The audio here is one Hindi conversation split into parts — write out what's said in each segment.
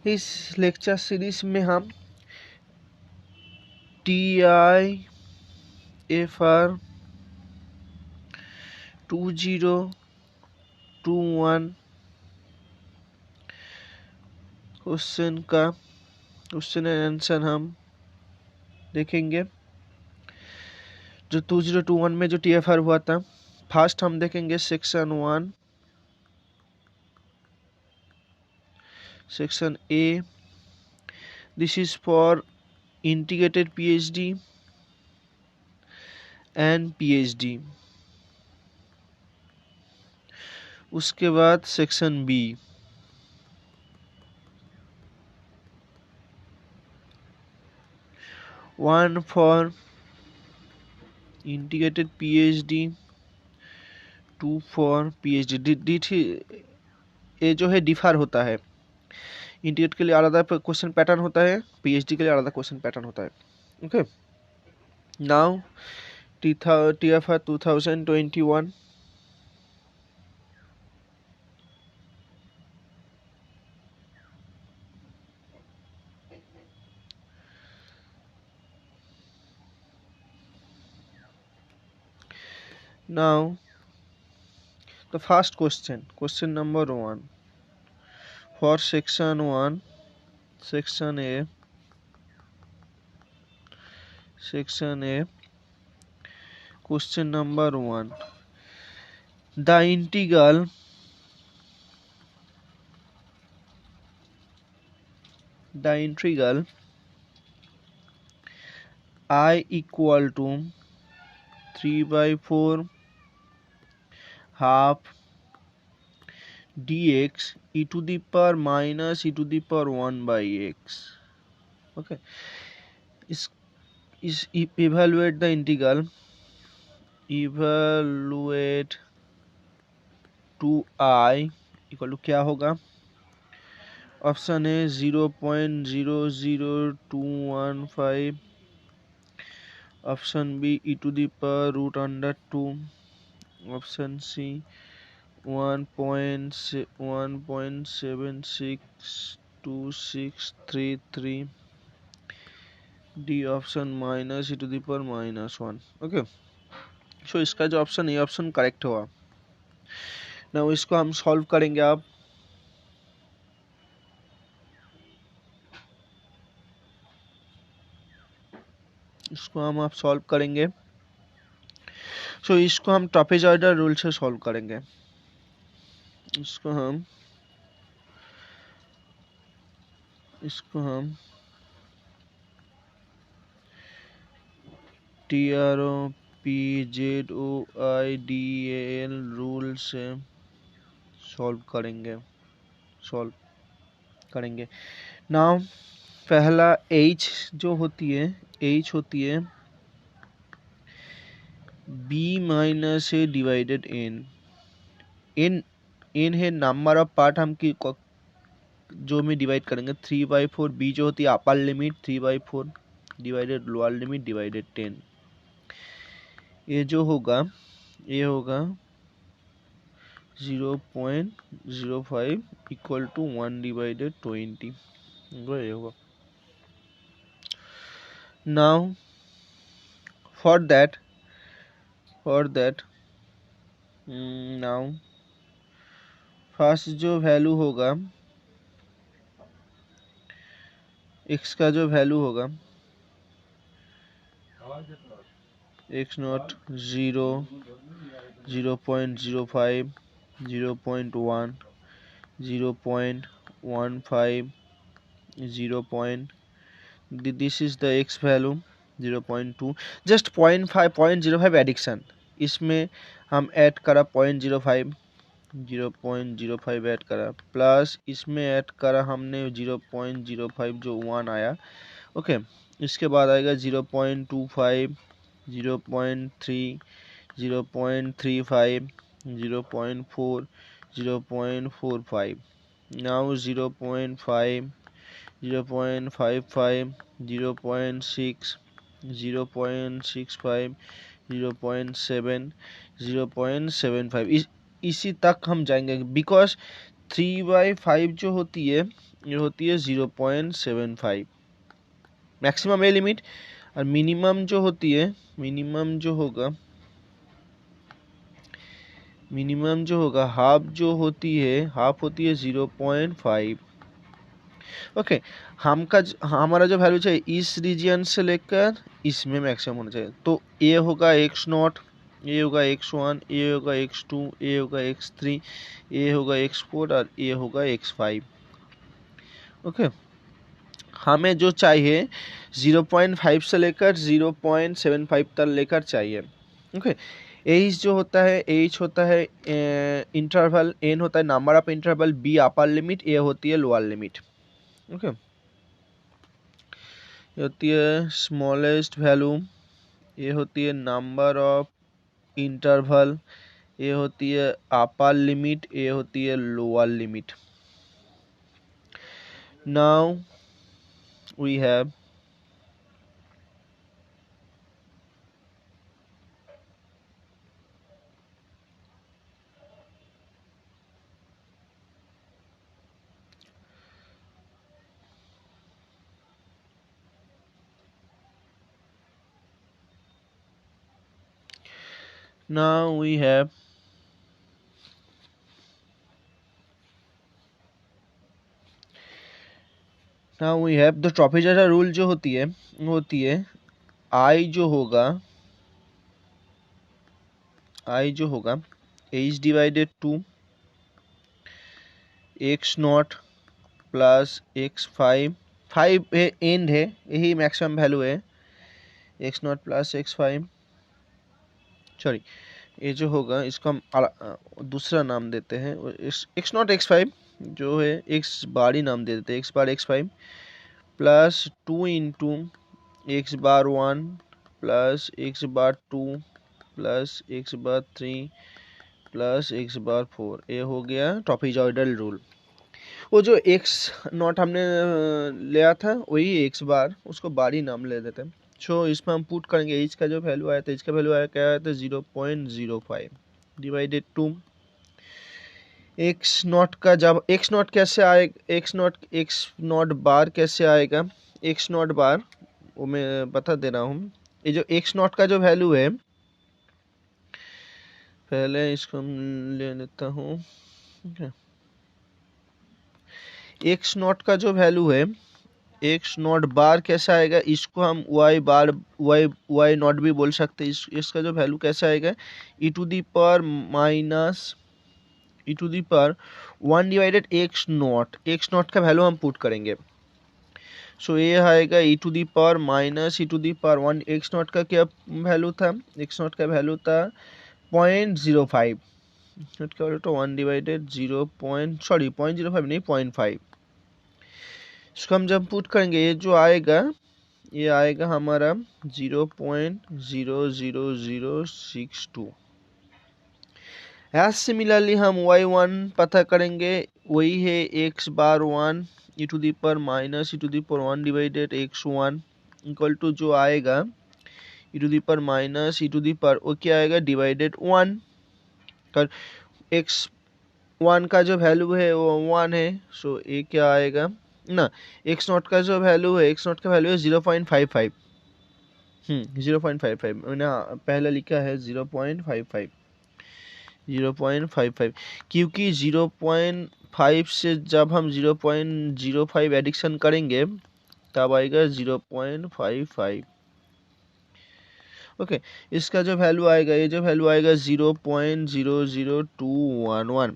इस लेक्चर सीरीज में हम TIFR 2021 क्वेश्चन एंड आंसर हम देखेंगे। जो 2021 में जो TIFR हुआ था, फर्स्ट हम देखेंगे section 1, section A। This is for integrated PhD and PhD। उसके बाद section B, one for integrated PhD, 2 for PhD। ये जो है डिफर होता है, इंटीग्रेट के लिए आलादा क्वेश्चन पैटर्न होता है, PhD के लिए आलादा क्वेश्चन पैटर्न होता है। Okay, now TIFR 2021। Now the first question number 1 for section 1, section A, question number 1, the integral I equal to 3/4 half dx e to the power minus e to the power 1 by x. Okay, is evaluate the integral, evaluate to I equal to क्या होगा? ऑप्शन है 0.00215, option B e to the power √2, option C 1.762633, D option minus e to the power -1। Okay, so इसका जो ऑप्शन ये ऑप्शन करेक्ट हुआ। ना इसको हम सॉल्व करेंगे। आप इसको आप सॉल्व करेंगे। सो इसको हम ट्रापेजॉइडल रूल से सॉल्व करेंगे। इसको हम TROPZOIDAL रूल से सॉल्व करेंगे। नाउ पहला H जो होती है, H होती है B minus A divided N है नंबर ऑफ पार्ट हम की जो में डिवाइड करेंगे 3/4। B जो होती है upper limit 3/4 divided lower limit divided 10। ये जो होगा ये होगा 0.05 इक्वल टू 1/20। ये होगा। Now for that now first जो वैल्यू होगा x का जो वैल्यू होगा x0 0, 0.05, 0.1, 0.15, 0. This is the x value 0.2। Just 0.05 addiction, इसमें हम ऐड करा 0.05 ऐड करा, प्लस इसमें ऐड करा हमने 0.05 जो 1 आया। ओके, इसके बाद आएगा 0.25, 0.3, 0.35, 0.4, 0.45। नाउ 0.5, 0.55, 0.6, 0.65, 0.7, 0.75 इसी तक हम जाएंगे। बिकॉज 3/5 जो होती है ये होती है 0.75 मैक्सिमम है लिमिट, और मिनिमम जो होती है मिनिमम जो होगा हाफ जो होती है हाफ होती है 0.5। ओके, हमारा जो वैल्यू चाहिए इस रीजन से लेकर इसमें मैक्सिमम होना चाहिए, तो ये होगा x0, ये होगा x1, ये होगा x2, ये होगा x3, ये होगा x4 और ये होगा x5। ओके, हमें जो चाहिए 0.5 से लेकर 0.75 तक लेकर चाहिए। ओके, एच जो होता है इंटरवल, एन होता है number of interval, B upper limit, A होती है लोअर लिमिट। ओके, ये होती है स्मॉलेस्ट वैल्यू, ये होती है नंबर ऑफ इंटरवल, ये होती है अपर लिमिट, ये होती है lower limit. Now we have now we have the trapezoidal rule जो होती है आई जो होगा H divided to X not plus x5, 5 and है, यही मैक्सिमम वैल्यू है, x0 प्लस x5, सॉरी ये जो होगा इसको हम दूसरा नाम देते हैं, x0 x5 जो है x बार ही नाम दे देते हैं, x बार x5 plus 2 into x bar 1 plus x बार 2 प्लस x बार 3 प्लस x बार 4, ये हो गया ट्रॉपिज़ॉइडल रूल। वो जो x नॉट हमने लिया था वही x बार, उसको बार ही नाम ले देते हैं। सो इसमें हम पुट करेंगे h का जो वैल्यू आया था, h का वैल्यू आया क्या आया था 0.05 डिवाइडेड टू x नॉट का, जब x नॉट कैसे आएगा, x नॉट बार कैसे आएगा, x नॉट बार वो मैं बता दे रहा हूँ। ये जो x नॉट का जो वैल्यू है, पहले इसको ले लेता हूँ, एक्स नॉट का जो वैल्यू है एक्स नॉट बार कैसा आएगा, इसको हम वाई बार वाई नॉट भी बोल सकते हैं। इसका जो वैल्यू कैसा आएगा E to the power minus E to the power 1 divided X not का वैल्यू हम पुट करेंगे। सो ये आएगा E to the power minus E to the power 1। X not का क्या वैल्यू था, एक्स नॉट का वैल्यू था 0.05, नॉट का वैल्यू तो 1 डिवाइडेड 0.05 नहीं 0.5। इसको हम जब पुट करेंगे ये जो आएगा ये आएगा हमारा 0.00062। एज सिमिलरली हम y1 पता करेंगे, वही है x bar 1 E to the power minus E to the power 1 divided x1 equal to जो आएगा E to the power minus E to the power वो क्या आएगा डिवाइडेड 1, कर x1 का जो वैल्यू है वो 1 है। सो ये क्या आएगा ना, एक्स नॉट का जो वैल्यू है एक्स नॉट का वैल्यू है 0.55, 0.55 मैंने पहले लिखा है 0.55, क्योंकि 0.5 से जब हम 0.05 एडिक्शन करेंगे तब आएगा 0.55। ओके, इसका जो वैल्यू आएगा ये जो वैल्यू आएगा 0.00211,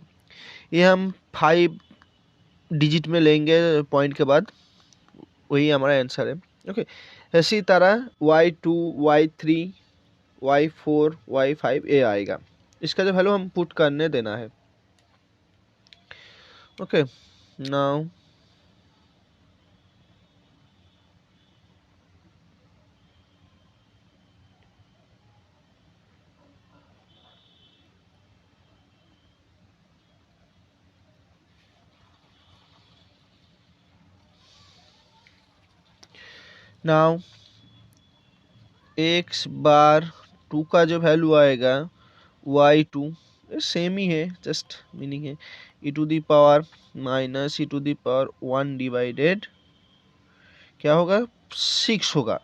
ये हम 5 डिजिट में लेंगे पॉइंट के बाद, वही हमारा आंसर है। ओके, इसी तरह y2 y3 y4 y5 ये आएगा, इसका जो वैल्यू हम पुट करने देना है। ओके, नाउ x बार 2 का जो वैल्यू आएगा y2 सेम ही है, जस्ट मीनिंग है E to the power minus E to the power 1 divided क्या होगा 6 होगा।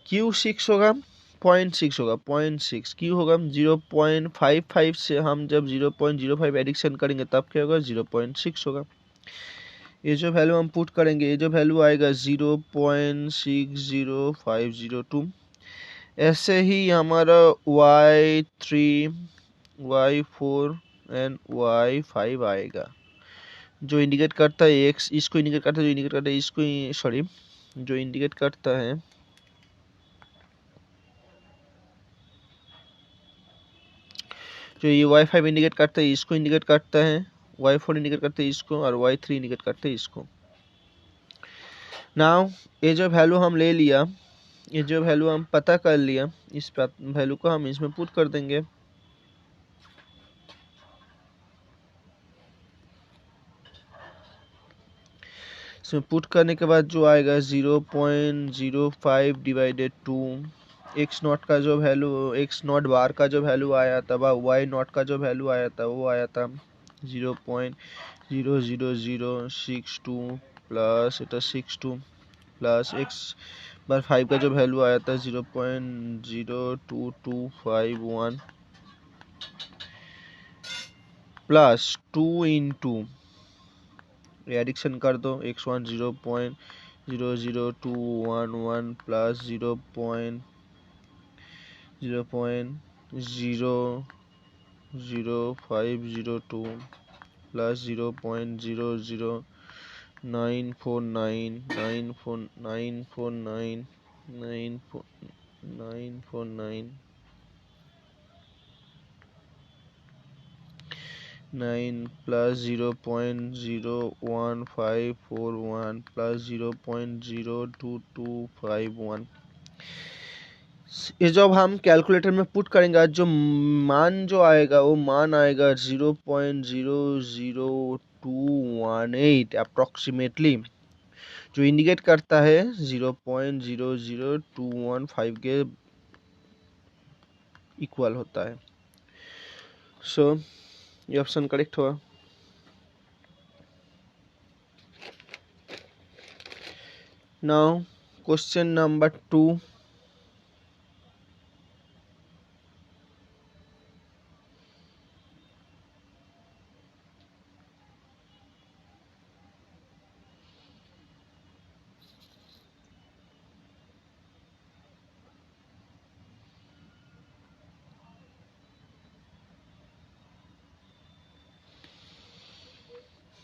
क्यों 6 होगा 0.6 होगा 0.6 क्यों होगा 0.55 से हम जब 0.05 एडिक्शन करेंगे तब क्या होगा 0.6 होगा। ये जो वैल्यू हम पुट करेंगे ये जो वैल्यू आएगा 0.60502। ऐसे ही हमारा y3 y4 एंड y5 आएगा जो इंडिकेट करता है x इसको इंडिकेट करता है जो इंडिकेट करता है इसको सॉरी जो इंडिकेट करता है जो ये y5 इंडिकेट करता है इसको इंडिकेट करता है y4 इंडिकेट करता है इसको और y3 इंडिकेट करता है इसको। नाउ ये जो वैल्यू हम ले लिया ये जो वैल्यू हम पता कर लिया इस वैल्यू को हम इसमें पुट कर देंगे। इसमें पुट करने के बाद जो आएगा 0.05 डिवाइडेड 2 एक्स नॉट का जो वैल्यू एक्स नॉट बार का जो वैल्यू आया था वाई नॉट का जो वैल्यू आया था वो आया था 0.00062 प्लस এটা 62 प्लस एक्स बार 5 का जो वैल्यू आया था 0.02251 प्लस 2 इंटू एडिक्शन कर दो x1 0.00211 plus 0.00502 plus 0.00949 plus 0.01541 plus 0.02251। ये जब हम कैलकुलेटर में पुट करेंगे जो मान जो आएगा वो मान आएगा 0.00218 अप्रोक्सीमेटली जो इंडिकेट करता है 0.00215 के इक्वल होता है। सो ये ऑप्शन करेक्ट हुआ। Now question number 2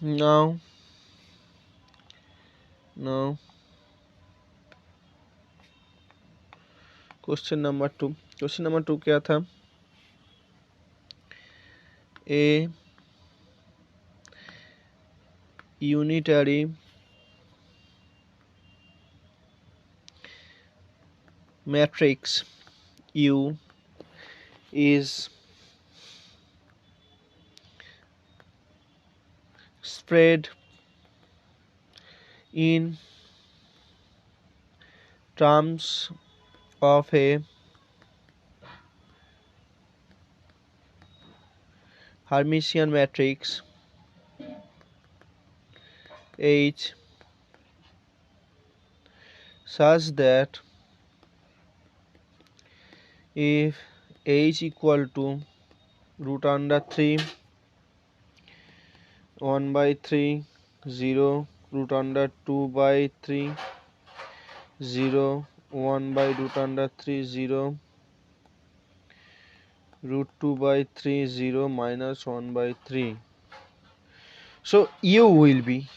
now question number 2 क्या था ए unitary matrix U is spread in terms of a Hermitian matrix H such that if H equal to root under 3 1 by 3 0 root under 2 by 3 0 1 by root under 3 0 root 2 by 3 0 minus 1 by 3। So U will be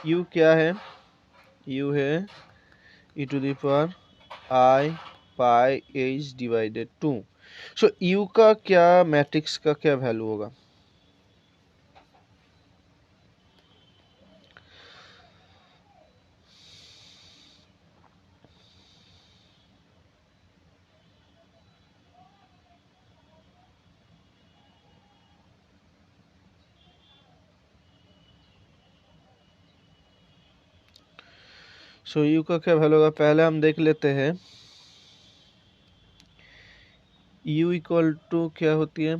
U क्या है U है e to the power I pi h divided 2। So U का क्या मैट्रिक्स का क्या वैल्यू होगा सो यू का क्या वैल्यू होगा पहले हम देख लेते हैं u इक्वल टू क्या होती है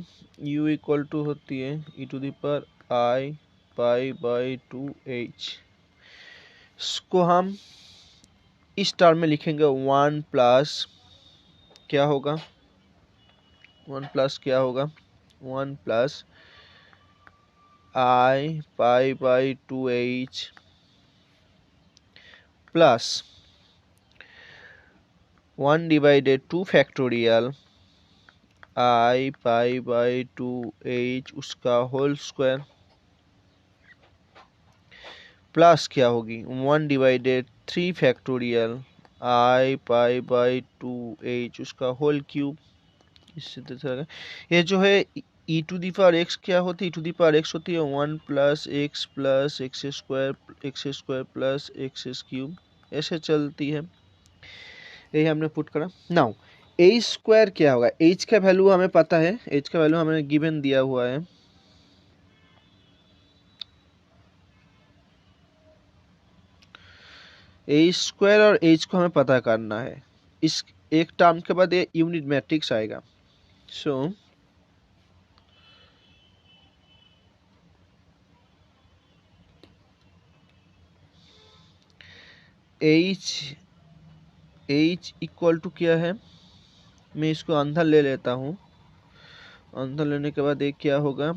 u इक्वल टू होती है e to the power i pi by 2h। इसको हम इस टर्म में लिखेंगे 1 प्लस क्या होगा, 1 प्लस क्या होगा, 1 plus I pi by 2h plus 1 divided 2 factorial I pi by 2h उसका होल स्क्वायर प्लस क्या होगी 1 divided 3 factorial I pi by 2h उसका होल क्यूब। इससे तरह ये जो है e to the power x क्या होती है, e to the power x होती है 1 plus x square plus x cube, ऐसे चलती है। यही हमने पुट करा। नाउ ए स्क्वायर क्या होगा, h का वैल्यू हमें पता है, h का वैल्यू हमें गिवन दिया हुआ है, ए स्क्वायर और h को हमें पता करना है। इस एक टर्म के बाद ये यूनिट मैट्रिक्स आएगा। सो h इक्वल टू क्या है, मैं इसको अंदर ले लेता हूँ, अंदर लेने के बाद एक क्या होगा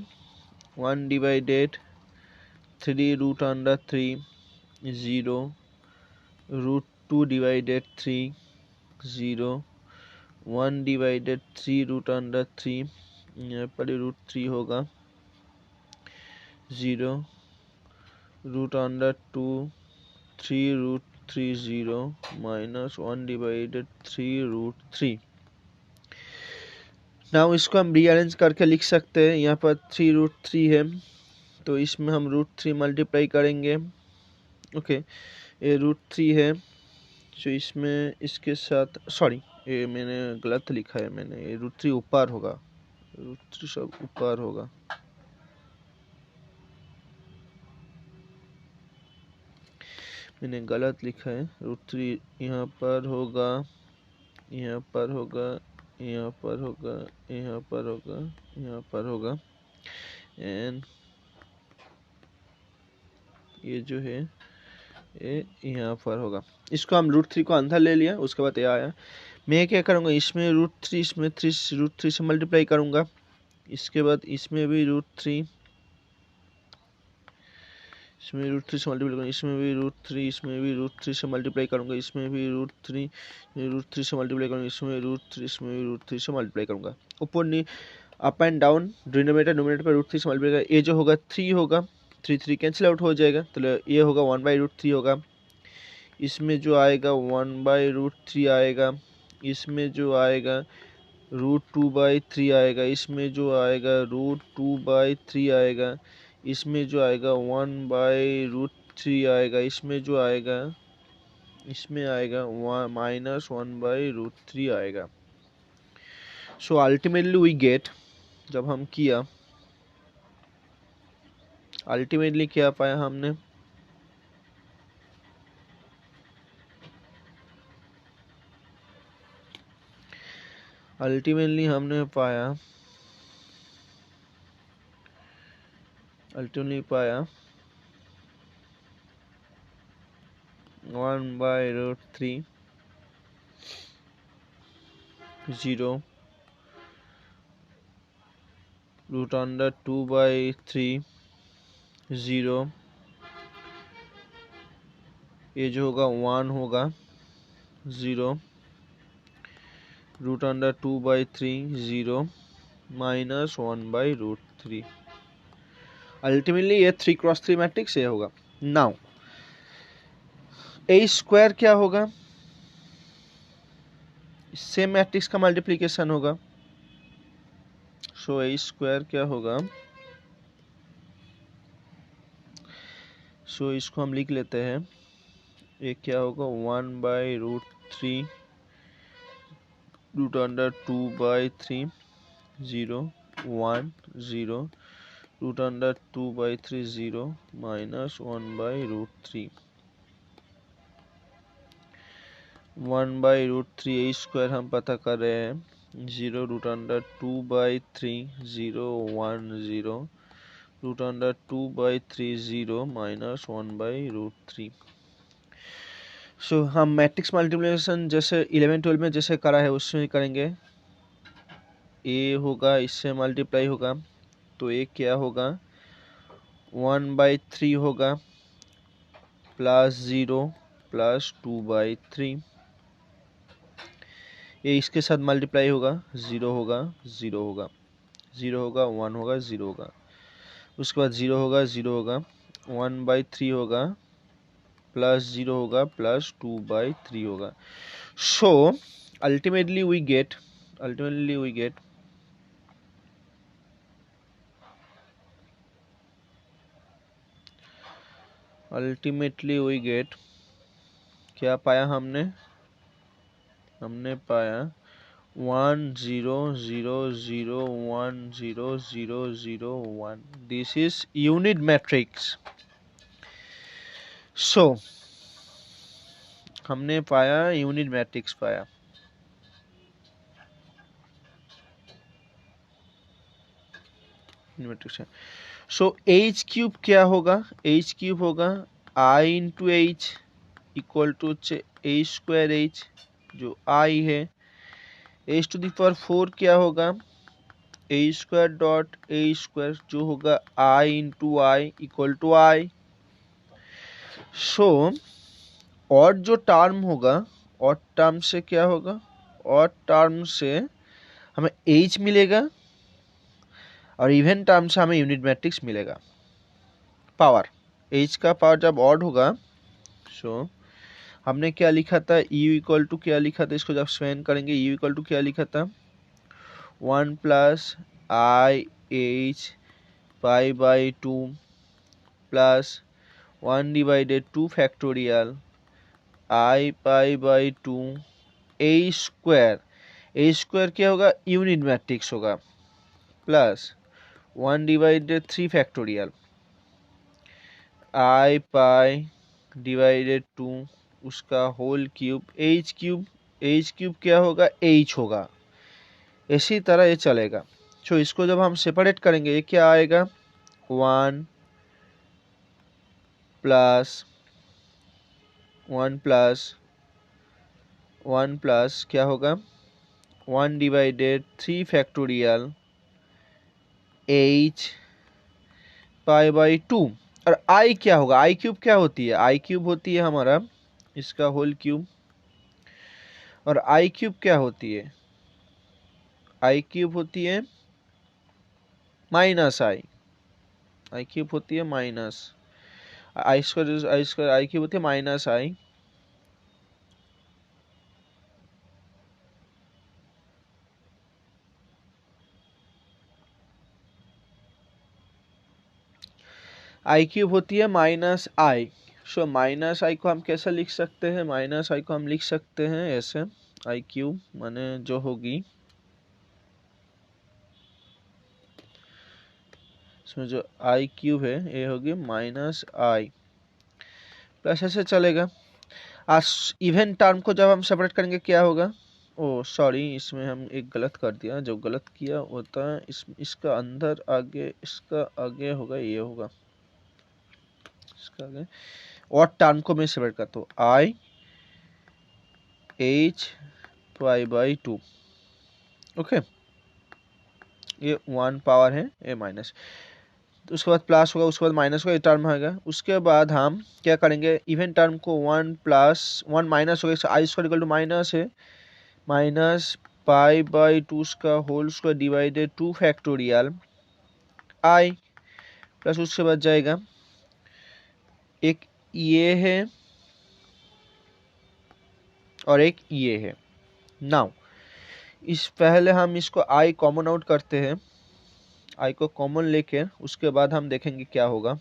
1 divided 3 root under 3 0 root 2 divided 3 0 1 divided 3 root under 3, यहाँ पर रूट 3 होगा 0 root under 2 3 root 3 0 minus 1 divided 3 root 3। Now इसको हम रीअरेंज करके लिख सकते हैं, यहाँ पर 3 रूट 3 है तो इसमें हम रूट 3 मल्टीप्लाई करेंगे। ओके ये रूट 3 है तो इसमें इसके साथ सॉरी ये मैंने गलत लिखा है, मैंने ये रूट 3 ऊपर होगा, रूट 3 सब ऊपर होगा, मैंने गलत लिखा है, रूट 3 यहाँ पर होगा, यहाँ पर होगा, यहाँ पर होगा, यहाँ पर होगा, यहाँ पर होगा एंड ये जो है ये यहाँ पर होगा। इसको हम रूट 3 को अंदर ले लिया, उसके बाद ये आया, मैं क्या करूँगा इसमें रूट 3 इसमें 3 रूट 3 से मल्टीप्लाई करूँगा, इसके बाद इसमें भी रूट 3 इसमें रूट 3 से मल्टीप्लाई करूँगा, इसमें भी रूट 3 इसमें भी रूट 3 से मल्टीप्लाई करूँगा, इसमें भी रूट 3 से मल्टीप्लाई करूँगा, इसमें रूट 3 इसमें भी रूट 3 से मल्टीप्लाई करूँगा, ऊपर नी up and down denominator nominator पर रूट 3 से मल्टीप्लाई करूँगा, ये जो होगा 3 होगा, 3 कैंसिल आउट हो जाएगा तो ये होगा 1/√3 होगा, इसमें जो आएगा 1/√3 आएगा, इसमें जो आएगा √2/3 आएगा, इसमें जो आएगा √2/3 आएगा, इसमें जो आएगा 1/√3 आएगा, इसमें जो आएगा इसमें आएगा -1/√3 आएगा। सो अल्टीमेटली वी गेट, जब हम किया अल्टीमेटली क्या पाया हमने, अल्टीमेटली हमने पाया 1/√3 0 √2/3 0, ये जो होगा 1 होगा 0 √2/3 0 -1/√3। अल्टीमेटली ये 3x3 मैट्रिक्स ये होगा। नाउ ए स्क्वायर क्या होगा, सेम मैट्रिक्स का मल्टीप्लिकेशन होगा, सो ए स्क्वायर क्या होगा, सो इसको हम लिख लेते हैं, ये क्या होगा 1/√3 √2/3 0 1 0 √2/3 0 -1/√3 1/√3 ए स्क्वायर हम पता कर रहे हैं 0 √2/3 0 1 0 √2/3 माइनस 1/√3। सो हम मैट्रिक्स मल्टीप्लिकेशन जैसे 11-12 में जैसे करा है उसमें करेंगे। ए होगा, इससे मल्टीप्लाई होगा तो ए क्या होगा, 1/3 होगा प्लस 0 प्लस 2/3। ये इसके साथ मल्टीप्लाई होगा, 0 होगा 0 होगा 0 होगा 1 होगा 0 होगा, उसके बाद 0 होगा 0 होगा, 1/3 होगा प्लस 0 होगा प्लस 2/3 होगा। सो अल्टीमेटली वी गेट क्या पाया हमने पाया 1 0 0 0 1 0 0 0 1। This is unit matrix. So हमने पाया यूनिट मैट्रिक्स पाया। सो एच क्यूब क्या होगा, एच क्यूब होगा I into H equal to A square H जो आई है, एच टू द पावर 4 क्या होगा, ए स्क्वायर डॉट ए स्क्वायर जो होगा I into I equal to आई। सो और जो टर्म होगा, और टर्म से क्या होगा, और टर्म से हमें एच मिलेगा और इवन टर्म से हमें यूनिट मैट्रिक्स मिलेगा। पावर, एच का पावर जब ऑड होगा, सो हमने क्या लिखा था, यू इक्वल टू क्या लिखा था, इसको जब स्वेन करेंगे यू इक्वल टू क्या लिखा था, 1 plus I H π/2 plus 1 divided 2 factorial I π/2 A square क्या होगा, यूनिट मैट्रिक्स होगा, plus 1 divided 3 factorial I π divided 2 उसका होल क्यूब, एच क्यूब क्या होगा, एच होगा। इसी तरह ये चलेगा। तो इसको जब हम सेपरेट करेंगे ये क्या आएगा, 1 प्लस क्या होगा, 1 डिवाइडेड 3 फैक्टोरियल एच π/2। और आई क्या होगा, आई क्यूब क्या होती है, आई क्यूब होती है हमारा इसका होल क्यूब, और आई क्यूब क्या होती है, आई क्यूब होती है माइनस आई क्यूब होती है माइनस आई स्क्वायर आई क्यूब होती है माइनस आई। आई क्यूब होती है माइनस आई। सो माइनस आई को हम कैसे लिख सकते हैं, माइनस आई को हम लिख सकते हैं ऐसे, आई क्यूब माने जो होगी इसमें जो आई क्यूब है ये होगी माइनस आई, प्लस ऐसे चलेगा। आज इवन टर्म को जब हम सेपरेट करेंगे क्या होगा, ओ सॉरी इसमें हम एक गलत कर दिया, जो गलत किया होता है इसका अंदर आगे, इसका आगे होगा ये होगा, इसका आगे और टर्म को मैं सेपरेट करता हूँ, आई एच π/2। ओके, ये 1 पावर है, ये माइनस, तो उसके बाद प्लस होगा, उसके बाद माइनस होगा, ये टर्म आएगा। उसके बाद हम क्या करेंगे, इवन टर्म को 1 प्लस 1 माइनस होगा, आई स्क्वायर इक्वल टू माइनस है माइनस π/2 का होल स्क्वायर डिवाइडेड 2 फैक्टोरियल आई, प्लस उसके बाद जाएगा एक ये है और एक ये है। नाउ इस पहले हम इसको आई कॉमन आउट करते हैं, आई को कॉमन लेके उसके बाद हम देखेंगे क्या होगा।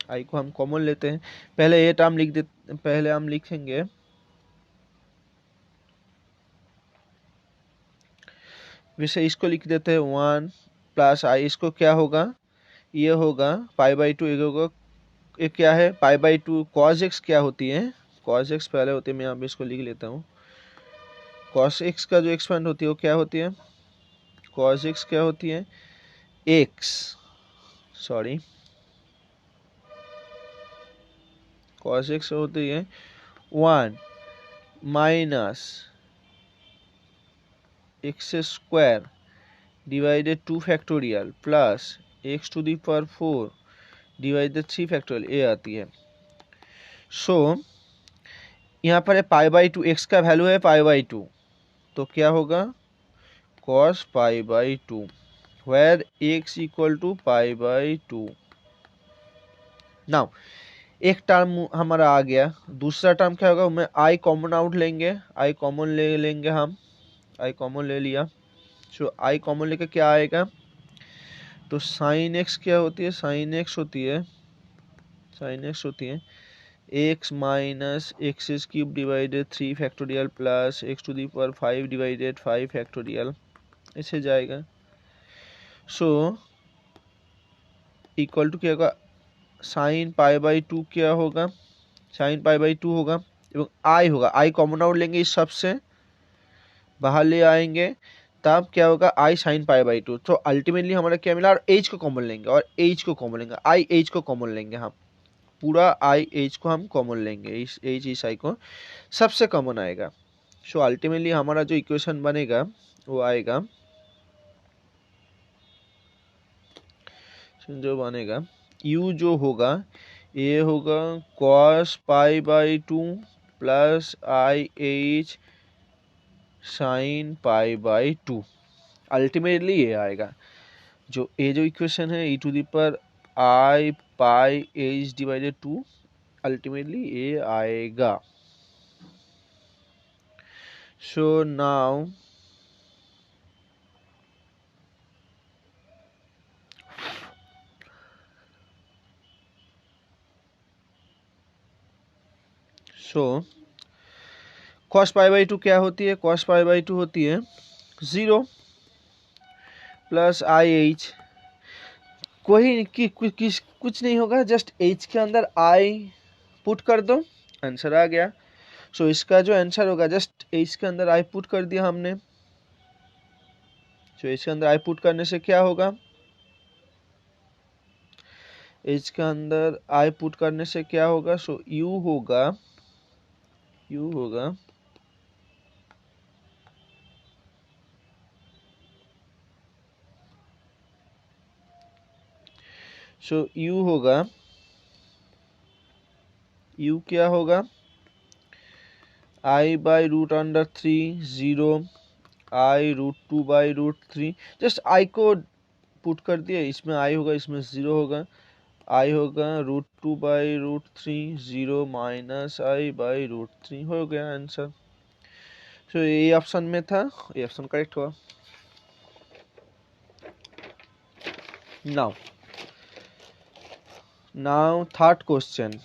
आई को हम कॉमन लेते हैं, पहले ये टर्म लिख देते, पहले हम लिखेंगे वैसे इसको लिख देते हैं 1 प्लस आई, इसको क्या होगा, ये होगा π/2, ये होगा, ये क्या है π/2, cos x क्या होती है, cos x पहले होती है, मैं यहाँ पे इसको लिख लेता हूँ, cos x का जो एक्सपेंड होती है वो क्या होती है, cos x क्या होती है एक्स सॉरी कॉस एक्स होती है 1 minus x square divided 2 factorial plus x to the power 4 divided 3 factorial ये आती है। सो यहाँ पर है पाई बाई 2, एक्स का वैल्यू है पाई बाई 2, तो क्या होगा cos pi by 2 where x equal to pi by 2। Now एक टर्म हमारा आ गया, दूसरा टर्म क्या होगा, मैं आई कॉमन आउट लेंगे, आई कॉमन ले लेंगे हम, आई कॉमन ले लिया। सो आई कॉमन लेके क्या आएगा, तो साइन एक्स क्या होती है, साइन एक्स होती है, साइन एक्स होती है x minus x cube divided 3 factorial plus x to the power 5 divided 5 factorial, ऐसे जाएगा। सो इक्वल टू क्या होगा, साइन पाई बाई 2 क्या होगा, साइन पाई बाई 2 होगा, एवं आई होगा, आई कॉमन आउट लेंगे, इस सब से बाहर ले आएंगे, तब क्या होगा आई साइन पाई बाई 2। तो अल्टीमेटली हमारा क्या मिला, और एच को कॉमन लेंगे, और एच को कॉमन लेंगे, आई एच को कॉमन लेंगे, हम पूरा आई एच को हम कॉमन लेंगे, इस एच इस आई को सबसे कॉमन आएगा। सो अल्टीमेटली हमारा जो इक्वेशन बनेगा वो आएगा, जो बनेगा u जो होगा ये होगा cos pi by 2 plus I h sine pi by 2, ultimately ये आएगा। जो ये जो इक्वेशन है e to the power i pi h divided 2, ultimately ये आएगा। So now cos pi by 2 क्या होती है, cos पाई बाई 2 होती है 0 प्लस आई एच, कोई कुछ नहीं होगा, जस्ट एच के अंदर आई पुट कर दो, आंसर आ गया। सो इसका जो आंसर होगा, जस्ट एच के अंदर आई पुट कर दिया हमने, सो एच के अंदर आई पुट करने से क्या होगा, एच के अंदर आई पुट करने से क्या होगा, सो यू होगा, यू होगा सो यू होगा, यू क्या होगा, I by root under 3 0 I root 2 by root 3, just I को पुट कर दिया, इसमें आई होगा इसमें 0 होगा, आई होगा root 2 by root 3 0 minus i by root 3, हो गया आंसर। सो ये ऑप्शन में था, ये ऑप्शन करेक्ट हुआ। नाउ थर्ड क्वेश्चन,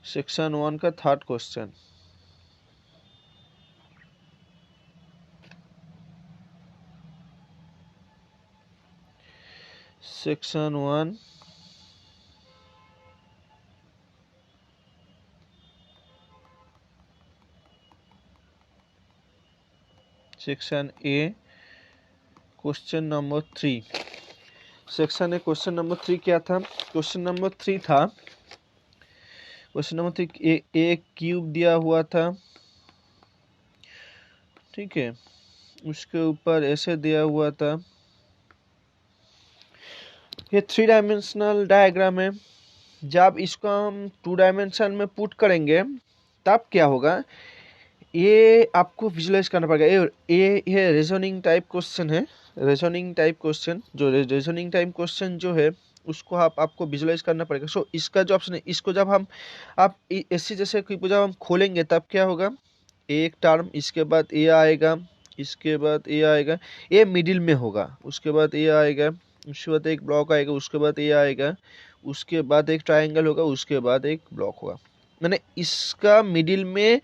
सेक्शन 1 का third question. Section 1 section A question number 3, section A question number 3 क्या था, क्वेश्चन नंबर 3 था, क्वेश्चन नंबर 3 एक क्यूब दिया हुआ था, ठीक है, उसके ऊपर ऐसे दिया हुआ था, ये 3 डायमेंशनल डायग्राम है, जब इसको हम 2 डायमेंशन में पुट करेंगे तब क्या होगा, ये आपको विजुलाइज करना पड़ेगा। ये रीजनिंग टाइप क्वेश्चन है, रीजनिंग टाइप क्वेश्चन, जो रीजनिंग टाइप क्वेश्चन जो है उसको आपको विजुलाइज करना पड़ेगा। सो इसका जो ऑप्शन है, इसको जब हम आप ऐसे जैसे जब हम खोलेंगे तब क्या होगा, एक टर्म, इसके बाद ए आएगा, इसके बाद ए आएगा, ए मिडिल में होगा, उसके बाद ए आएगा, उसके बाद एक ब्लॉक आएगा, उसके बाद ए आएगा, उसके बाद एक ट्राइंगल होगा, उसके बाद एक ब्लॉक होगा, मैंने इसका मिडिल में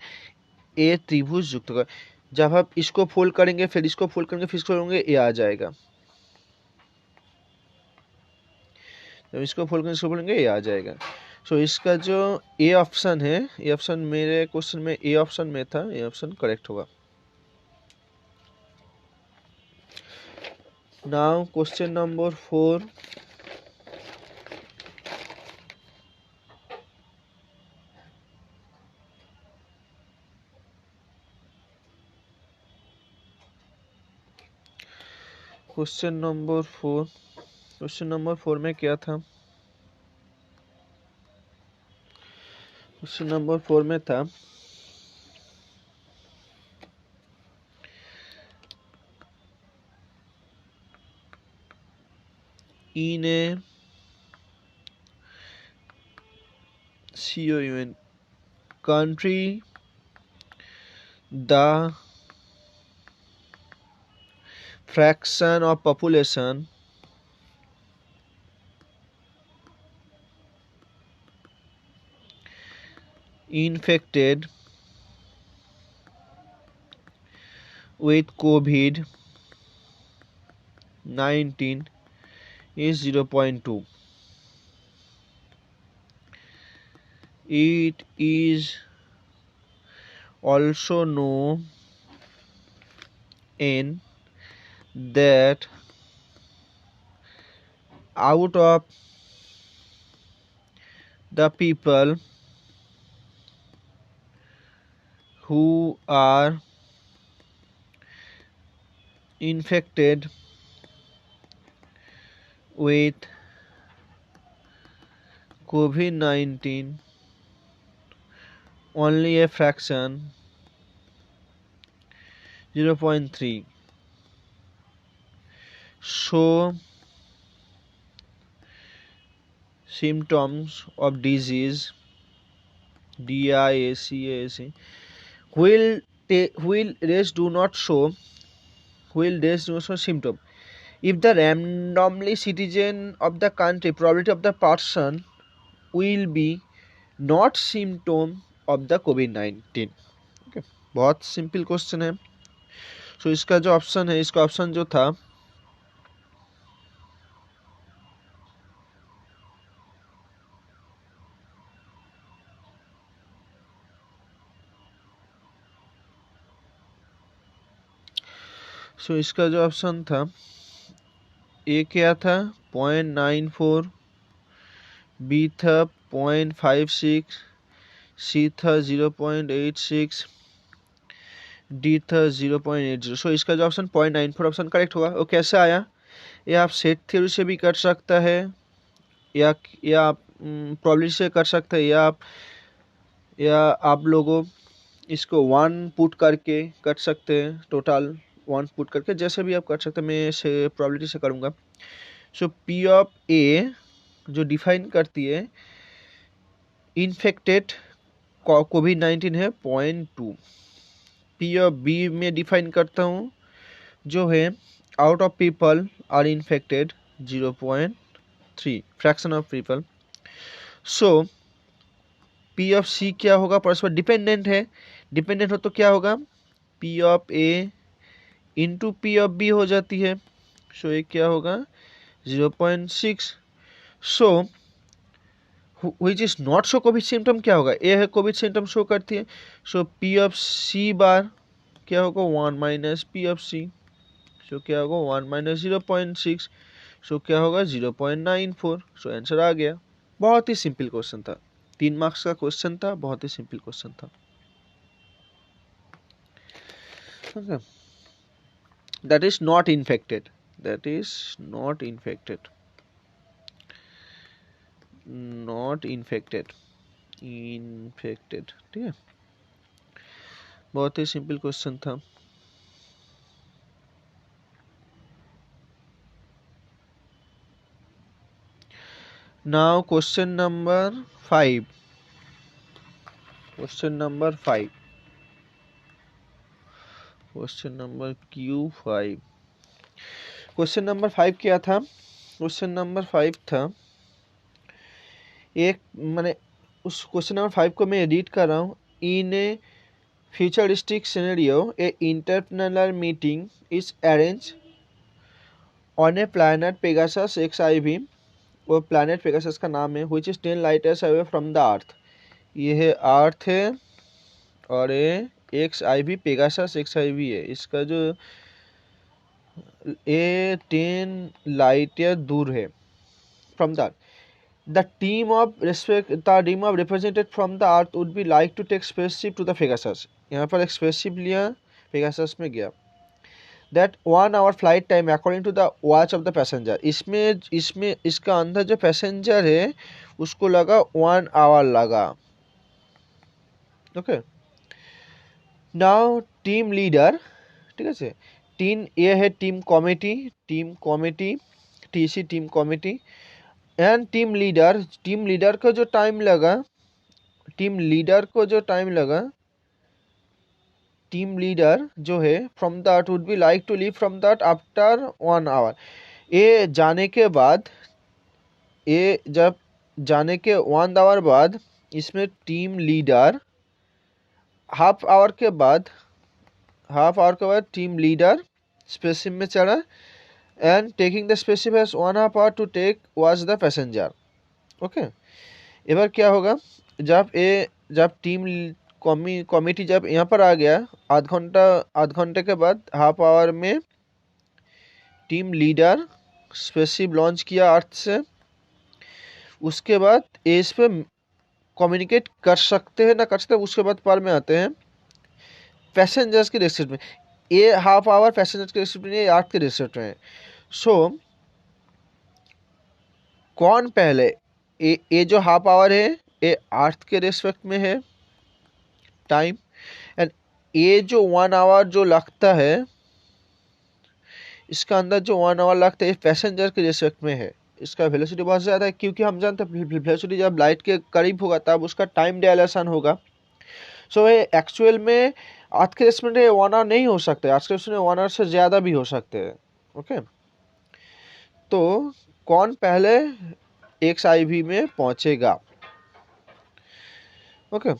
ए त्रिभुज युक्त होगा। जब आप इसको फोल्ड करेंगे, फिर इसको फोल्ड करेंगे, फिर इसको करेंगे, ए आ जाएगा। जब इसको फोल्ड करेंगे इसको बोलेंगे, ये आ जाएगा। सो इसका जो ए ऑप्शन है, ए ऑप्शन मेरे क्वेश्चन में ए ऑप्शन में था, ए ऑप्शन करेक्ट होगा। Now question number 4। Question number 4, question number 4 में क्या था? क्वेश्चन नंबर 4 में था in a COUN country the fraction of population infected with COVID-19 is 0.2. It is also known in that out of the people who are infected with COVID-19, only a fraction 0.3 show symptoms of disease DIAC, while rest do not show symptom. If the randomly citizen of the country, probability of the person will be not symptom of the COVID-19. Okay. बहुत सिंपल क्वेश्चन है। सो इसका जो ऑप्शन है, इसका ऑप्शन जो था इसका जो ऑप्शन था ए क्या था 0.94, बी था 0.56, सी था 0.86, डी था 0.80। सो इसका जो ऑप्शन 0.94 ऑप्शन करेक्ट होगा। वो कैसे आया? ये आप सेट थ्योरी से भी कर सकता है, या आप प्रोबेबिलिटी से कर सकते हैं, या आप लोगों इसको 1 पुट करके कर सकते हैं, टोटल 1 पुट करके, जैसे भी आप कर सकते हैं। मैं इसे प्रोबेबिलिटी से करूँगा। सो पी ऑफ ए जो डिफाइन करती है इन्फेक्टेड कोविड-19 है 0.2। पी ऑफ बी में डिफाइन करता हूँ जो है out of people are infected 0.3 fraction of people. So P of C क्या होगा? परस्पर डिपेंडेंट है, डिपेंडेंट हो तो क्या होगा? P of A into P of B हो जाती है। सो ये क्या होगा? 0.6। So which is not show COVID symptom क्या होगा? ए है कोविड सिम्टम शो करती है। सो पी ऑफ सी बार क्या होगा? 1 माइनस पी ऑफ सी। सो क्या होगा? 1 माइनस 0.6। सो क्या होगा? 0.94। सो आंसर आ गया। बहुत ही सिंपल क्वेश्चन था, 3 मार्क्स का क्वेश्चन था, बहुत ही सिंपल क्वेश्चन था। That is not infected, that is not infected, not infected, infected. ठीक है, बहुत ही सिंपल क्वेश्चन था। Now question number 5, question number 5, question number Q5। Question number 5 क्या था? क्वेश्चन नंबर 5 था एक, मैंने उस क्वेश्चन नंबर 5 को मैं रीड कर रहा हूँ। In a futuristic scenario a interplanar meeting is arrange on a planet Pegasus XIV वो प्लैनेट पेगासस का नाम है, which is 10 light years away from the earth. ये है अर्थ है और ये X I V Pegasus x I V है। इसका जो ये 10 लाइट ईयर दूर है from the earth. The team of represented from the earth would be like to take spaceship to the Pegasus। यहाँ पर एक spaceship लिया, Pegasus में गया। That 1 hour flight time according to the watch of the passenger। इसमें इसमें इसका अंदर जो पैसेंजर है उसको लगा 1 hour लगा। ओके, नाउ टीम लीडर, ठीक है, टीम ये है team committee TC team committee and team leader को जो टाइम लगा, टीम लीडर जो है from that would be like to leave from that after 1 hour। ये जाने के बाद, ये जब जाने के 1 hour बाद इसमें टीम लीडर हाफ आवर के बाद टीम लीडर स्पेसशिप में चढ़ा and taking the spaceship has 1 hour to take watch the passenger. Okay, एबार क्या होगा, जब टीम कमिटी जब यहाँ पर आ गया, आध घंटे के बाद हाफ आवर में टीम लीडर स्पेसशिप लॉन्च किया अर्थ से। उसके बाद इस पे कम्युनिकेट कर सकते हैं ना कर सकते हैं, उसके बाद पर में आते हैं पैसेंजर्स के रिसिप्ट में। ये हाफ आवर पैसेंजर्स के रिसिप्ट में, ये अर्थ के रिसिप्ट में। सो कौन पहले, ये जो हाफ आवर है ये अर्थ के रिस्पेक्ट में है टाइम, एंड ये जो 1 hour जो लगता है, इसका अंदर जो 1 hour लगता है ये पैसेंजर के रिस्पेक्ट में है। इसका वेलोसिटी बहुत ज़्यादा है, क्योंकि हम जानते हैं वेलोसिटी जब लाइट के करीब होगा तब उसका टाइम डायलेशन होगा। सो ये एक्चुअल में अर्थ के रिस्पेक्ट में 1 hour नहीं हो सकते, अर्थ के रिस्पेक्ट में 1 hour से ज़्यादा भी हो सकते हैं। ओके, तो कौन पहले एक्स आई वी में पहुंचेगा। ओके,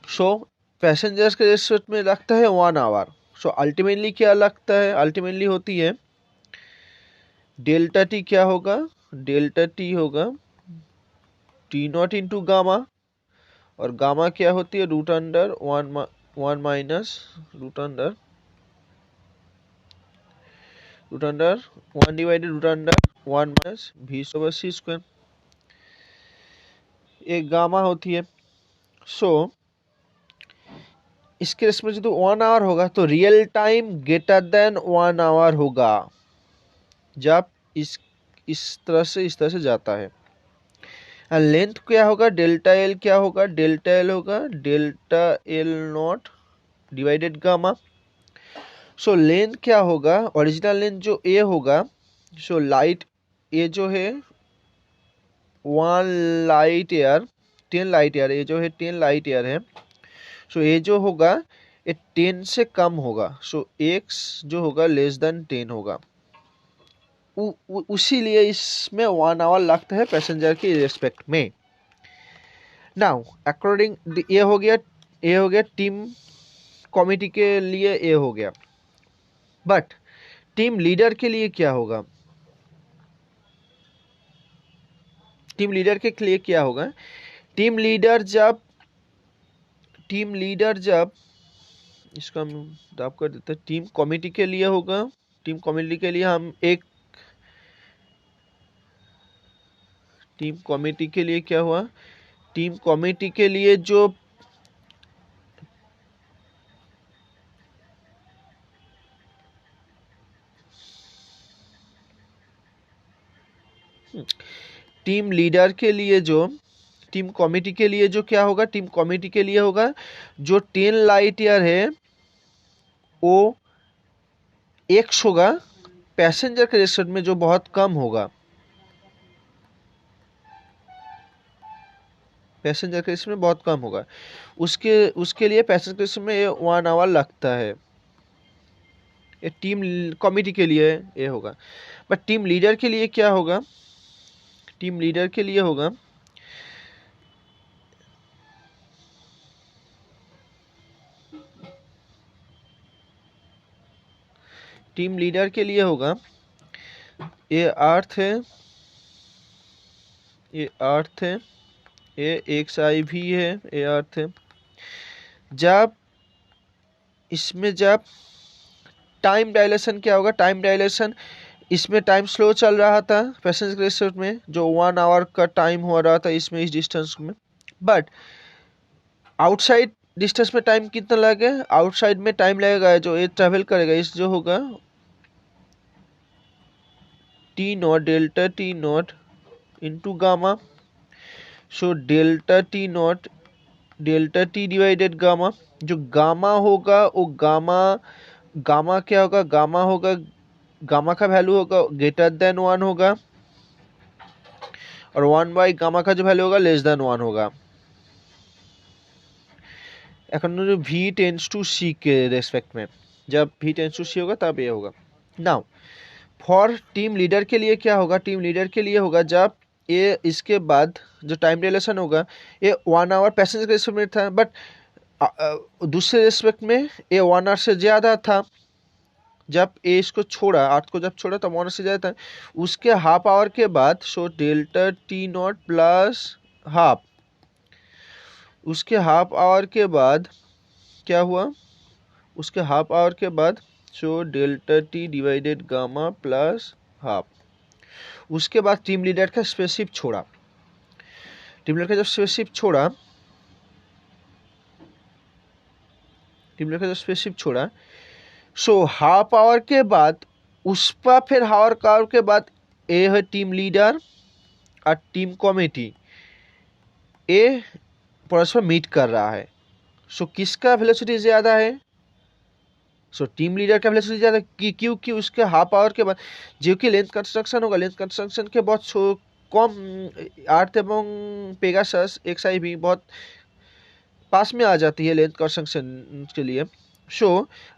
सो पैसेंजर्स के रिस्पेक्ट में लगता है 1 hour। सो अल्टीमेटली क्या लगता है, अल्टीमेटली होती है डेल्टा टी, क्या होगा, डेल्टा टी होगा टी नॉट इंटू गामा, और गामा क्या होती है root under 1 minus root under 1 divided root under 1 minus v over c square, एक गामा होती है। सो इसके रिस्पेक्ट में जो 1 hour होगा तो real time greater than 1 hour होगा जब इस तरह से जाता है। लेंथ क्या होगा, डेल्टा एल क्या होगा, डेल्टा एल होगा delta L not divided gamma. So length क्या होगा, ओरिजिनल लेंथ जो ए होगा, सो लाइट ए जो है 1 लाइट ईयर 10 लाइट ईयर, ये जो है 10 लाइट ईयर है। सो ये जो होगा ये 10 से कम होगा, सो एक्स जो होगा लेस देन 10 होगा। उसी लिए इसमें 1 hour लगता है पैसेंजर की रिस्पेक्ट में। नाउ अकॉर्डिंग ये हो गया टीम कमिटी के लिए, ये हो गया। बट टीम लीडर के लिए क्या होगा, टीम लीडर के लिए क्या होगा, टीम लीडर जब इसको हम ड्रॉप कर देते हैं, टीम कमिटी के लिए होगा। टीम कमिटी के लिए हम एक टीम कमिटी के लिए क्या हुआ, टीम कमिटी के लिए जो टीम लीडर के लिए जो टीम कमिटी के लिए जो क्या होगा, टीम कमिटी के लिए होगा जो 10 लाइट ईयर है वो एक्स होगा, पैसेंजर के रिस्पेक्ट में जो बहुत कम होगा, पैसेंजर के रिस्पेक्ट में बहुत कम होगा, उसके लिए पैसेंजर के रिस्पेक्ट में 1 hour लगता है। ये टीम कमिटी के लिए ये होगा। बट टीम लीडर के लिए क्या होगा, टीम लीडर के लिए होगा टीम लीडर के लिए होगा ये अर्थ है ये अर्थ है, ये एक्स आई भी है, ये अर्थ है। जब इसमें जब टाइम डायलेशन क्या होगा, टाइम डायलेशन, इसमें टाइम स्लो चल रहा था पैसेंजर रेसोर्ट में, जो 1 आवर का टाइम हो रहा था इसमें, इस डिस्टेंस में। बट आउटसाइड डिस्टेंस में टाइम कितना लगेगा, आउटसाइड में टाइम लगेगा जो ये ट्रेवल करेगा, इस जो होगा t not, delta T not into gamma. So delta T not, delta T divided gamma. जो गामा होगा वो गामा, गामा क्या होगा, गामा होगा, गामा का वैल्यू होगा ग्रेटर देन 1 होगा, और 1 गामा का जो वैल्यू होगा लेस देन 1 होगा। এখন ভি টেন্স टू सी के रेस्पेक्ट में, जब v टेंस टू सी होगा तब ये होगा। नाउ फॉर टीम लीडर के लिए क्या होगा, टीम लीडर के लिए होगा जब ये इसके बाद जो टाइम रिलेशन होगा, ये 1 आवर पैसेंजर के रेस्पेक्ट में था, बट दूसरे रेस्पेक्ट में ये 1 आवर से ज़्यादा था। जब ए इसको छोड़ा, अर्थ को जब छोड़ा तो 1 आवर से ज़्यादा था, उसके हाफ आवर के बाद, so delta T not plus half, उसके हाफ आवर के बाद क्या हुआ, उसके हाफ आवर के बाद so delta T divided gamma plus half. उसके बाद टीम लीडर का स्पेसशिप छोड़ा, टीम लीडर का जब स्पेसशिप छोड़ा, टीम लीडर का जब स्पेसशिप छोड़ा, सो हाफ आवर के बाद उस पर फिर हाफ आवर के बाद ए है टीम लीडर और टीम कमेटी, ए परस्पर मीट कर रहा है। सो किसका वेलोसिटी ज़्यादा है, सो टीम लीडर का वेलोसिटी ज़्यादा, क्योंकि उसके हाफ आवर के बाद जो कि लेंथ कंस्ट्रक्शन होगा, लेंथ कंस्ट्रक्शन के बहुत कम, अर्थ एवं पेगासस एक्स आई भी बहुत पास में आ जाती है लेंथ कंस्ट्रक्शन के लिए। सो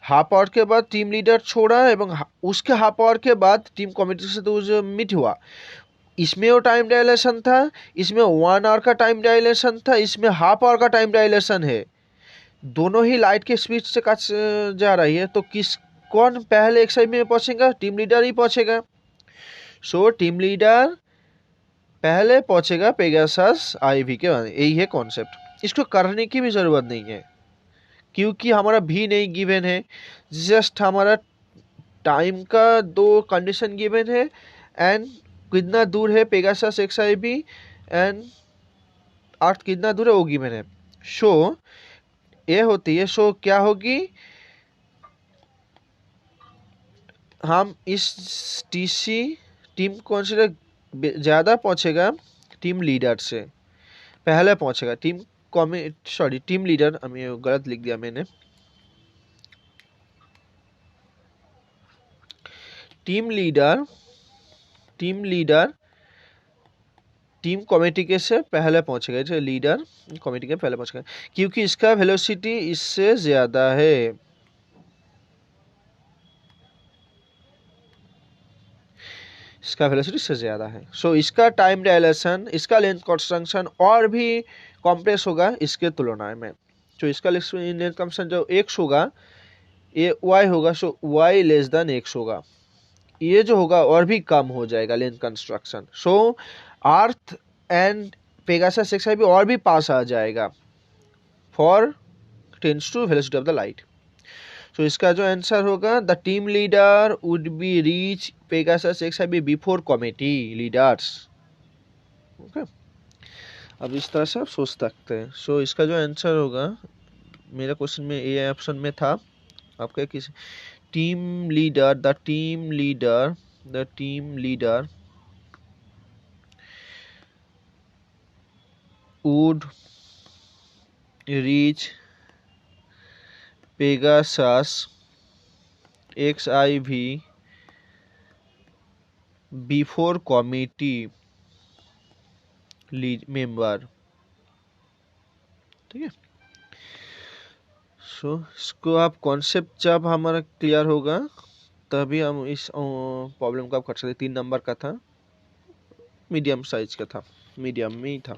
हाफ आवर के बाद टीम लीडर छोड़ा एवं उसके हाफ आवर के बाद टीम कमेटी से तो जो मीट हुआ, इसमें वो टाइम डायलेशन था, इसमें 1 आवर का टाइम डायलेशन था, इसमें हाफ आवर का टाइम डायलेशन है। दोनों ही लाइट के स्पीड से कट जा रही है, तो कौन पहले एक साइड में पहुंचेगा, टीम लीडर ही पहुंचेगा। सो टीम लीडर पहले पहुंचेगा पेगासस आईवी के बाद, यही है कॉन्सेप्ट। इसको करने की भी ज़रूरत नहीं है क्योंकि हमारा भी नहीं गिवन है, जस्ट हमारा टाइम का 2 कंडीशन गिवन है एंड कितना दूर है Pegasus x I b and earth कितना दूर है वो गिवन है। सो ये होती है, सो क्या होगी, हम इस टीसी टीम कौन से ज़्यादा पहुंचेगा, टीम लीडर से पहले पहुंचेगा, टीम लीडर, हमें गलत लिख दिया मैंने, टीम लीडर टीम कमेटी के से पहले पहुंचेगा, जो लीडर कमेटी के पहले पहुंचेगा क्योंकि इसका वेलोसिटी इससे ज़्यादा है। इसका वेलोसिटी से ज़्यादा है, सो इसका टाइम डायलेशन, इसका लेंथ कंस्ट्रक्शन और भी कॉम्प्रेस होगा इसके तुलना में। तो इसका लेंथ कंस्ट्रक्शन जो x होगा ये y होगा, सो y लेस देन x होगा, ये जो होगा और भी कम हो जाएगा length construction. So earth and Pegasus x I भी और भी पास आ जाएगा for tends to velocity of the light. तो इसका जो आंसर होगा, the team leader would be reach Pegasus x I B before committee leaders. Okay, अब इस तरह से आप सोच सकते हैं। सो इसका जो आंसर होगा, मेरा क्वेश्चन में ए ऑप्शन में था आपका, किस team leader, the team leader would reach Pegasus XIV before committee member। ठीक है, सो इसको आप कॉन्सेप्ट जब हमारा क्लियर होगा तभी हम इस प्रॉब्लम को आप कर सकते। 3 नंबर का था, मीडियम साइज का था, मीडियम में ही था।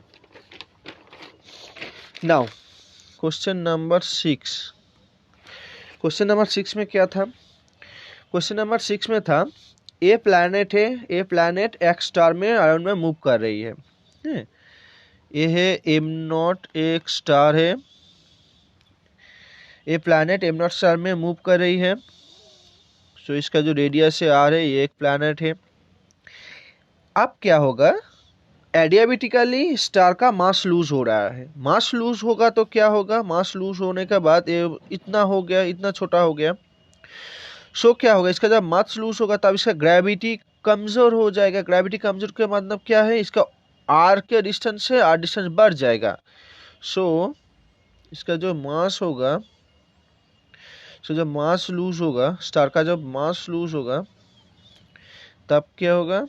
Now question number 6, question number 6 में क्या था, क्वेश्चन नंबर 6 में था ए प्लैनेट है, ए प्लैनेट एक्स स्टार में अराउंड में मूव कर रही है। है। ये है एम नॉट, एक स्टार है, ये प्लैनेट एम नॉट स्टार में मूव कर रही है। सो इसका जो रेडियस है आर है, ये एक प्लैनेट है। अब क्या होगा, एडियाबेटिकली स्टार का मास लूज हो रहा है। मास लूज होगा तो क्या होगा, मास लूज होने के बाद ये इतना हो गया, इतना छोटा हो गया। सो क्या होगा, इसका जब मास लूज होगा तब इसका ग्रेविटी कमजोर हो जाएगा। ग्रेविटी कमजोर का मतलब क्या है, इसका आर के डिस्टेंस से आर डिस्टेंस बढ़ जाएगा। सो इसका जो मास होगा, सो जब मास लूज होगा, स्टार का जब मास लूज होगा तब क्या होगा,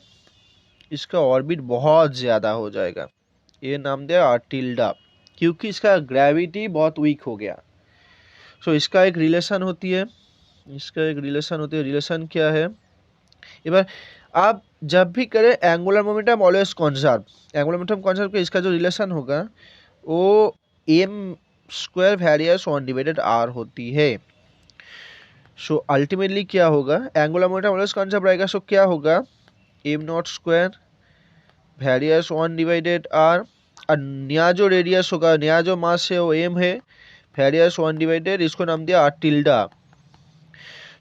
इसका ऑर्बिट बहुत ज़्यादा हो जाएगा। ये नाम दिया आर्टिल्डा, क्योंकि इसका ग्रेविटी बहुत वीक हो गया। सो इसका एक रिलेशन होती है, इसका एक रिलेशन होती है। रिलेशन क्या है, एक बार आप जब भी करें angular momentum always conserve, angular momentum conserve के इसका जो रिलेशन होगा वो एम स्क्वायर वेरियस 1/r होती है। सो अल्टीमेटली क्या होगा, एंगुलर मोमेंटम ऑलवेज कंजर्व रहेगा। सो क्या होगा, M not square various 1/r, और नया जो रेडियस होगा, नया जो मास है वो एम है, वेरियस 1/, इसको नाम दिया आर्टिल्डा।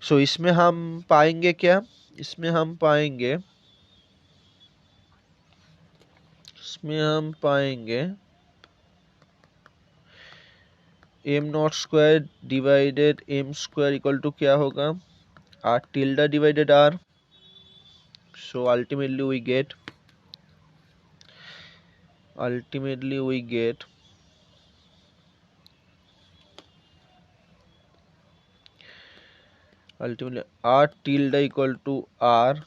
सो इसमें हम पाएंगे क्या, इसमें हम पाएंगे, इसमें हम पाएंगे m not square divided m square equal to क्या होगा, r tilde divided r. So ultimately we get r tilde equal to r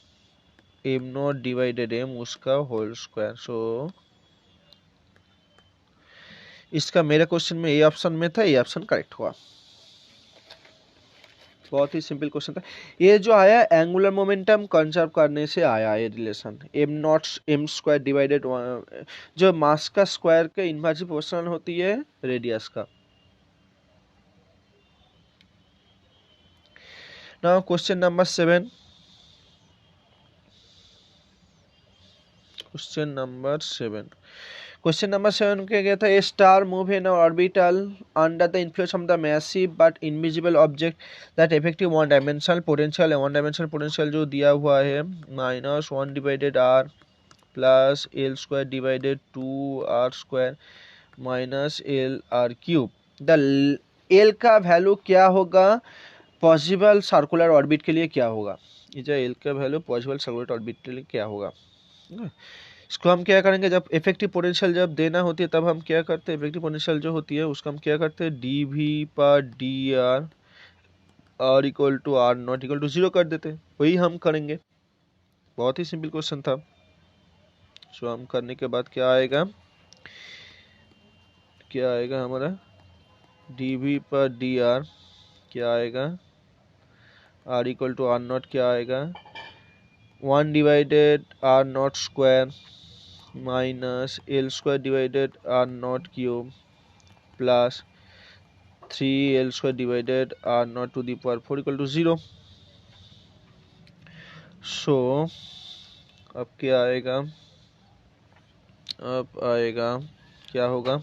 m not divided m उसका होल स्क्वायर। सो इसका मेरे क्वेश्चन में ये ऑप्शन में था, ये ऑप्शन करेक्ट हुआ। बहुत ही सिंपल क्वेश्चन था। ये जो आया एंगुलर मोमेंटम कंजर्व करने से आया ये relation, m not m square divided, जो मास का स्क्वायर के इनवर्सली प्रोपोर्शनल होती है रेडियस का। Now question number 7, question number 7 क्या गया था, a star move in orbital under the influence of the massive but invisible object that effective one dimensional potential है। वन डायमेंशनल पोटेंशियल जो दिया हुआ है -1/r plus L square divided 2r² minus L R cube. The L का वैल्यू क्या होगा पॉसिबल सर्कुलर ऑर्बिट के लिए, क्या होगा, ये जो एल का वैल्यू पॉसिबल सर्कुलर ऑर्बिट के लिए क्या होगा। इसको हम क्या करेंगे, जब इफेक्टिव पोटेंशियल जब देना होती है तब हम क्या करते हैं, इफेक्टिव पोटेंशियल जो होती है उसका हम क्या करते हैं, dv/dr r equal to r not equal to 0 कर देते हैं। वही हम करेंगे, बहुत ही सिंपल क्वेश्चन था। सो हम करने के बाद क्या आएगा, हमारा dv/dr क्या आएगा, r equal to r not क्या आएगा, 1/r0² minus l square divided r not cube plus 3l² divided r not to the power 4 equal to 0। So अब क्या आएगा, क्या होगा,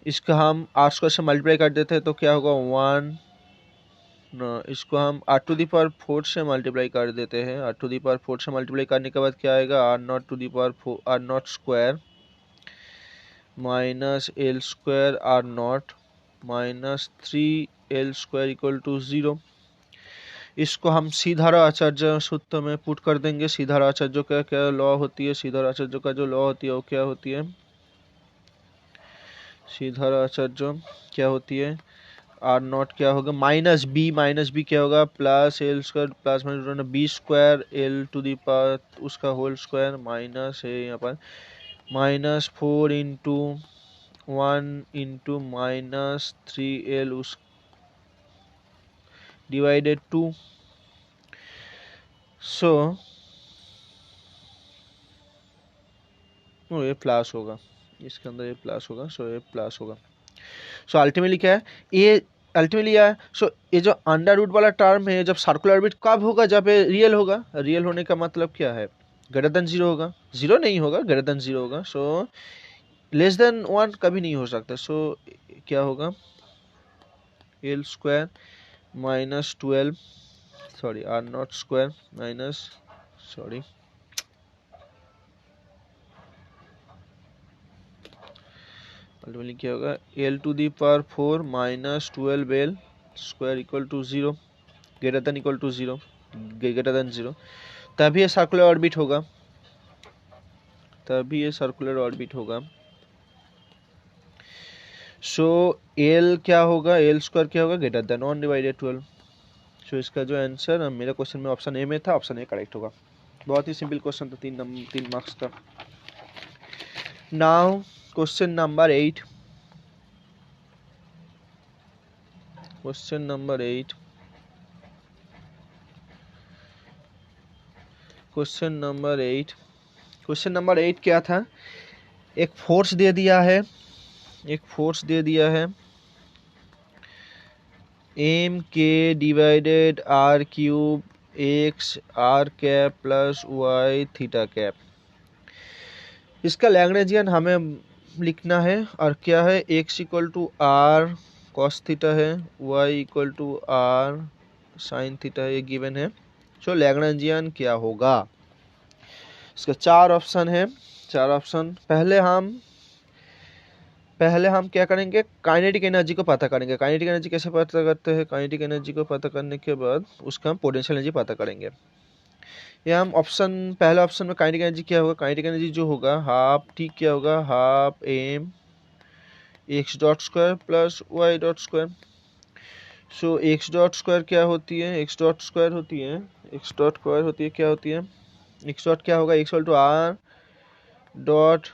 इसका हम r² से मल्टीप्लाई कर देते हैं तो क्या होगा 1, इसको हम r⁴ से मल्टीप्लाई कर देते हैं। r⁴ से मल्टीप्लाई करने के बाद क्या आएगा, r0² minus l square r0 minus 3l² equal to 0। इसको हम सीधारा आचार्य सूत्र में पुट कर देंगे। सीधारा आचार्य का क्या लॉ होती है, सीधारा आचार्य का जो लॉ होती है वो क्या होती है, सीधारा आचार्य क्या होती है, r0 क्या होगा माइनस बी क्या होगा plus L square plus minus b² l to the power उसका होल स्क्वायर माइनस है यहाँ पर -4 इंटू 1 इंटू -3l उस डिवाइडेड 2। सो ये प्लस होगा, इसके अंदर ये प्लस होगा। सो ये प्लस होगा। सो अल्टीमेटली क्या है, ये अल्टीमेटली क्या है, सो ये जो अंडर रूट वाला टर्म है जब सर्कुलर ऑर्बिट कब होगा, जब ये रियल होगा। रियल होने का मतलब क्या है, ग्रेटर देन 0 होगा, 0 नहीं होगा, ग्रेटर देन 0 होगा। सो लेस देन 1 कभी नहीं हो सकता। सो क्या होगा, l square minus 12, sorry r not square minus, sorry ultimately क्या होगा, l to the power 4 minus 12 l square equal to 0, greater than equal to 0, greater than 0, तभी ये सर्कुलर ऑर्बिट होगा, तभी ये सर्कुलर ऑर्बिट होगा। सो एल क्या होगा, एल स्क्वायर क्या होगा, ग्रेटर देन 1 डिवाइडेड 12। सो इसका जो आंसर मेरे क्वेश्चन में ऑप्शन ए में था, ऑप्शन ए करेक्ट होगा। बहुत ही सिंपल क्वेश्चन था, 3 मार्क्स का। Now question number 8, question number 8, question number 8, question number 8 क्या था, एक फोर्स दे दिया है, एक फोर्स दे दिया है M K divided are cube X R cap plus Y theta cap. इसका लैग्रेंजियन हमें लिखना है, और क्या है, X equal to R cos theta है, Y equal to R sine theta है, ये गिवन है। सो लैग्रेंजियन क्या होगा, इसका 4 ऑप्शन है, 4 ऑप्शन। पहले हम क्या करेंगे, काइनेटिक एनर्जी को पता करेंगे। काइनेटिक एनर्जी कैसे पता करते हैं, काइनेटिक एनर्जी को पता करने के बाद उसका हम पोटेंशियल एनर्जी पता करेंगे। ये हम पहले ऑप्शन में काइनेटिक एनर्जी क्या होगा, काइनेटिक एनर्जी जो होगा हाफ, ठीक क्या होगा, half M X dot square plus Y dot square. So X dot square क्या होती है, एक्स डॉट स्क्वायर होती है, एक्स डॉट स्क्वायर होती है, क्या होती है, एक्स डॉट क्या होगा, x equal to r dot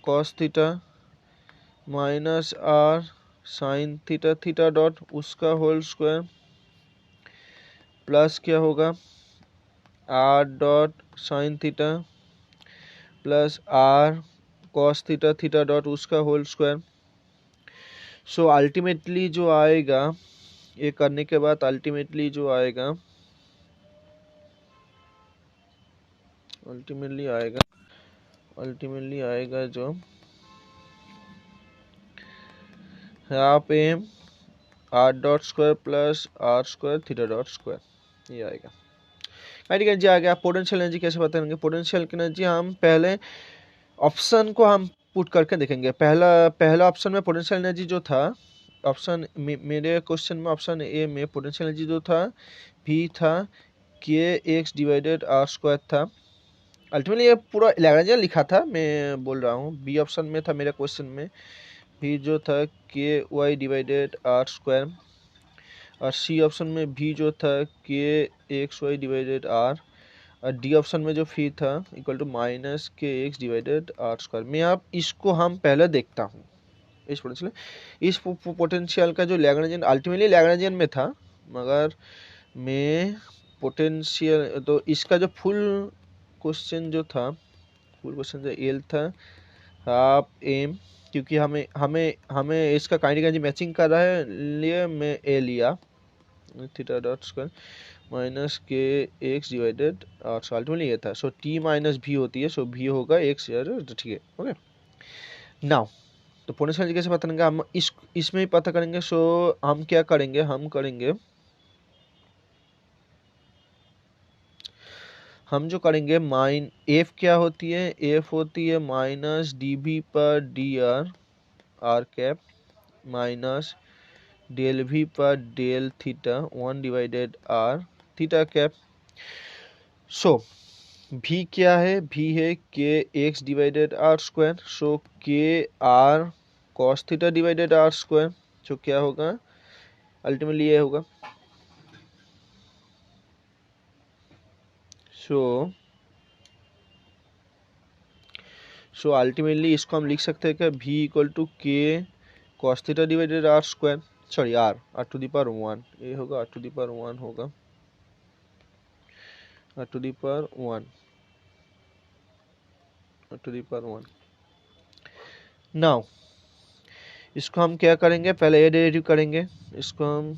cos theta minus r sine theta theta dot उसका होल स्क्वायर प्लस क्या होगा, r dot sine theta plus r cos theta theta dot उसका होल स्क्वायर। सो अल्टीमेटली जो आएगा, ये करने के बाद अल्टीमेटली जो आएगा, अल्टीमेटली आएगा जो half m r dot square plus r square theta dot square, ये आएगा। काइनेटिक एनर्जी आ गया। पोटेंशियल एनर्जी कैसे पता करेंगे, पोटेंशियल एनर्जी हम पहले ऑप्शन को हम पुट करके देखेंगे। पहला ऑप्शन में पोटेंशियल एनर्जी जो था, ऑप्शन मेरे क्वेश्चन में ऑप्शन ए में पोटेंशियल एनर्जी जो था भी था के एक्स डिवाइडेड आर स्क्वायर था। अल्टीमेटली ये पूरा लैग्रेंजियन लिखा था, मैं बोल रहा हूँ। बी ऑप्शन में था मेरे क्वेश्चन में भी जो था के वाई डिवाइडेड आर स्क्वायर, और सी ऑप्शन में भी जो था के एक्स वाई डिवाइडेड आर, और डी ऑप्शन में जो फी था equal to minus k x divided r square. मैं आप इसको हम पहले देखता हूँ, इस पोटेंशियल का जो लैग्रेंजियन अल्टीमेटली लैग्रेंजियन में था, मगर मैं पोटेंशियल तो इसका जो फुल क्वेश्चन जो एल था हाफ एम, क्योंकि हमें इसका काइनेटिक एनर्जी मैचिंग कर रहा है, लिए मैं ए लिया theta dot square minus k x divided r, so ultimately ये था। सो टी माइनस भी होती है, सो भी होगा एक्स, तो ठीक है, ओके। नाउ तो पोटेंशियल एनर्जी कैसे पता करेंगे, हम इसमें ही पता करेंगे। सो हम क्या करेंगे, हम जो करेंगे माइन एफ क्या होती है, एफ होती है माइनस डी वी पर d r r cap minus del we पर del theta 1 divided r theta cap. So भी क्या है, भी है k x divided r square, so k r cos theta divided r square. So क्या होगा, अल्टीमेटली ये होगा। सो अल्टीमेटली इसको हम लिख सकते हैं कि भी equal to k cos theta divided r square, sorry r to the power 1, ये होगा आर टू दी पावर 1 होगा, r to the power 1, r to the power 1। Now इसको हम क्या करेंगे, पहले ये डेरिवेटिव करेंगे, इसको हम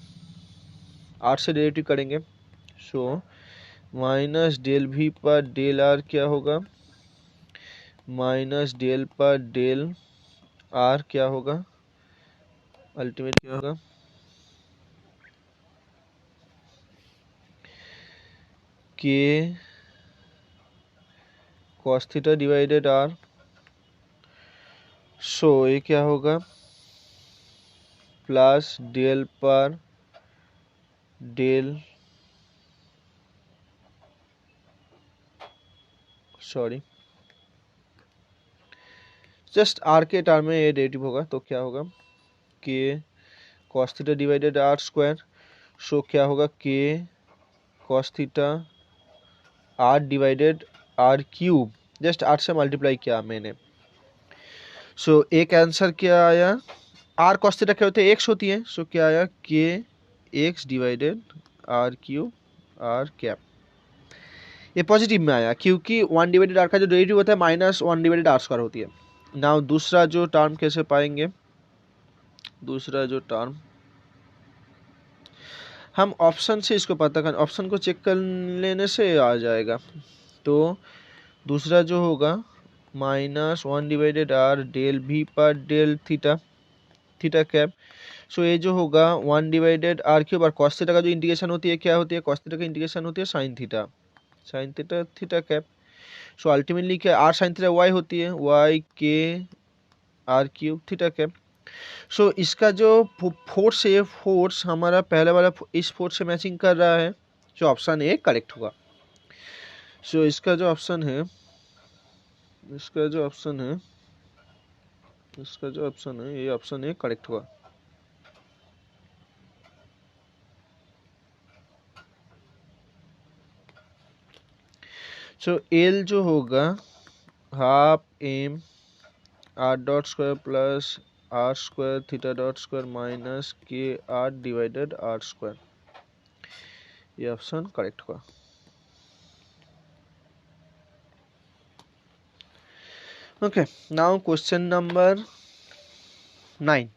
आर से डेरिवेटिव करेंगे। सो माइनस डेल वी पर डेल आर क्या होगा, माइनस डेल पर डेल आर क्या होगा, अल्टीमेट क्या होगा, k cos theta divided r. So ये क्या होगा, प्लस डेल पर डेल, सॉरी जस्ट आर के टर्म में ये डेरिवेटिव होगा, तो क्या होगा k cos theta divided r square. So क्या होगा k cos theta r divided are cube, just r से मल्टीप्लाई किया मैंने। सो एक आंसर क्या आया, आर कॉस थीटा क्या होते हैं, एक्स होती है। सो क्या आया k x divided are cube r cap. ये पॉजिटिव में आया क्योंकि वन डिवाइडेड आर का जो डेरिवेटिव होता है minus one divided r square होती है। नाउ दूसरा जो टर्म कैसे पाएंगे, दूसरा जो टर्म हम ऑप्शन से इसको पता कर, ऑप्शन को चेक कर लेने से आ जाएगा। तो दूसरा जो होगा minus one divided r del we पर del theta, theta cap. So ये जो होगा वन डिवाइडेड आर क्यूब, और कॉस थीटा का जो इंटीग्रेशन होती है क्या होती है, कॉस थीटा का इंटीग्रेशन होती है sine theta, sign theta theta cap. So ultimately क्या आर साइन थीटा वाई होती है, वाई के आर क्यूब थीटा कैप। सो इसका जो फोर्स है, फोर्स हमारा पहले वाला इस फोर्स से मैचिंग कर रहा है। सो ऑप्शन ए करेक्ट होगा। सो इसका जो ऑप्शन है, इसका जो ऑप्शन है, इसका जो ऑप्शन है, ये ऑप्शन ए करेक्ट होगा। सो एल जो होगा half m r dot square plus r square theta dot square minus k r divided r square, ये ऑप्शन करेक्ट होगा। Okay, now question number 9।